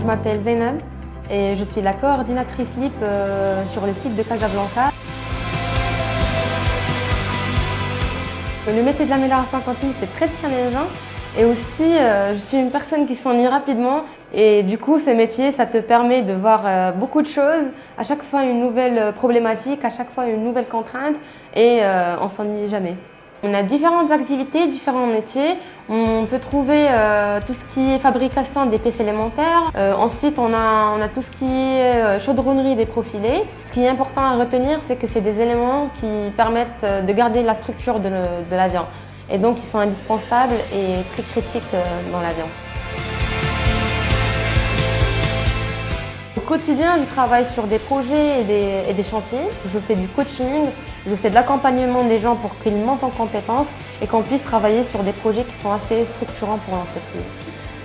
je m'appelle Zainab et je suis la coordinatrice LIP sur le site de Casablanca. Le métier de l'amélioration continue, c'est très challengeant et aussi je suis une personne qui s'ennuie rapidement et du coup ce métier, ça te permet de voir beaucoup de choses, à chaque fois une nouvelle problématique, à chaque fois une nouvelle contrainte et on s'ennuie jamais. On a différentes activités, différents métiers. On peut trouver tout ce qui est fabrication des pièces élémentaires. Ensuite, on a tout ce qui est chaudronnerie des profilés. Ce qui est important à retenir, c'est que c'est des éléments qui permettent de garder la structure de l'avion. Et donc, ils sont indispensables et très critiques dans l'avion. Au quotidien, je travaille sur des projets et des chantiers. Je fais du coaching, je fais de l'accompagnement des gens pour qu'ils montent en compétences et qu'on puisse travailler sur des projets qui sont assez structurants pour l'entreprise.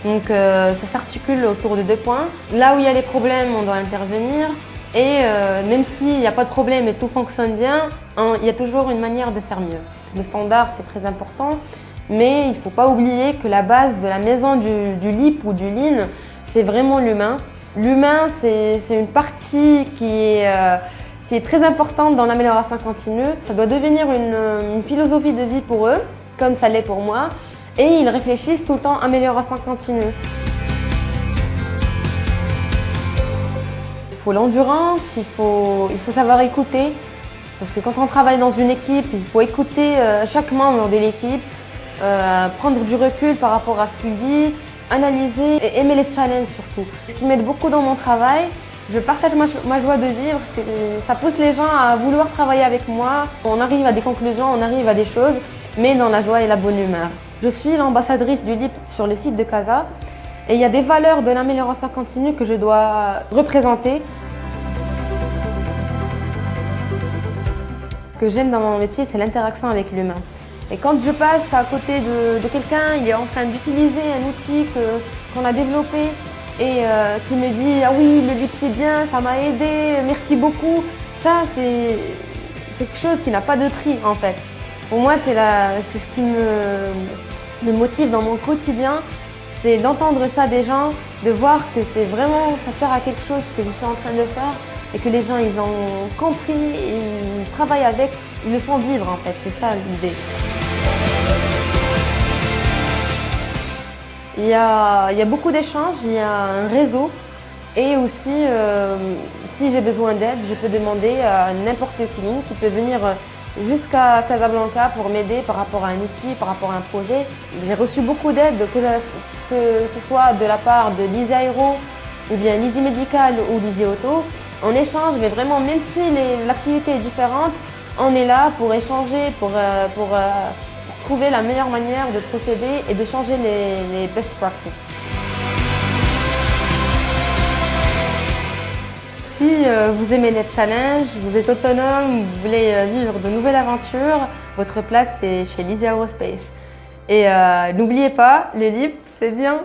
Donc ça s'articule autour de 2 points. Là où il y a des problèmes, on doit intervenir. Et même s'il n'y a pas de problème et tout fonctionne bien, il y a toujours une manière de faire mieux. Le standard, c'est très important, mais il ne faut pas oublier que la base de la maison du LIP ou du Lean, c'est vraiment l'humain. L'humain, c'est une partie qui est très importante dans l'amélioration continue. Ça doit devenir une philosophie de vie pour eux, comme ça l'est pour moi, et ils réfléchissent tout le temps à amélioration continue. Il faut l'endurance, il faut savoir écouter, parce que quand on travaille dans une équipe, il faut écouter chaque membre de l'équipe, prendre du recul par rapport à ce qu'il dit, analyser et aimer les challenges surtout. Ce qui m'aide beaucoup dans mon travail, je partage ma joie de vivre, ça pousse les gens à vouloir travailler avec moi. On arrive à des conclusions, on arrive à des choses, mais dans la joie et la bonne humeur. Je suis l'ambassadrice du LIP sur le site de Casa et il y a des valeurs de l'amélioration continue que je dois représenter. Ce que j'aime dans mon métier, c'est l'interaction avec l'humain. Et quand je passe à côté de quelqu'un, il est en train d'utiliser un outil qu'on a développé et qui me dit « Ah oui, le LIP c'est bien, ça m'a aidé, merci beaucoup », ça c'est quelque chose qui n'a pas de prix en fait. Pour moi, c'est ce qui me motive dans mon quotidien, c'est d'entendre ça des gens, de voir que c'est vraiment, ça sert à quelque chose que je suis en train de faire et que les gens ils ont compris, ils travaillent avec, ils le font vivre en fait, c'est ça l'idée. Il y a beaucoup d'échanges, il y a un réseau et aussi si j'ai besoin d'aide, je peux demander à n'importe qui peut venir jusqu'à Casablanca pour m'aider par rapport à un outil, par rapport à un projet. J'ai reçu beaucoup d'aide, que ce soit de la part de l'Easy Aero ou bien l'Easy Medical ou l'Easy Auto. On échange, mais vraiment même si l'activité est différente, on est là pour échanger, pour trouver la meilleure manière de procéder et de changer les best practices. Si vous aimez les challenges, vous êtes autonome, vous voulez vivre de nouvelles aventures, votre place c'est chez l'Easy Aerospace. Et n'oubliez pas, le LIP c'est bien.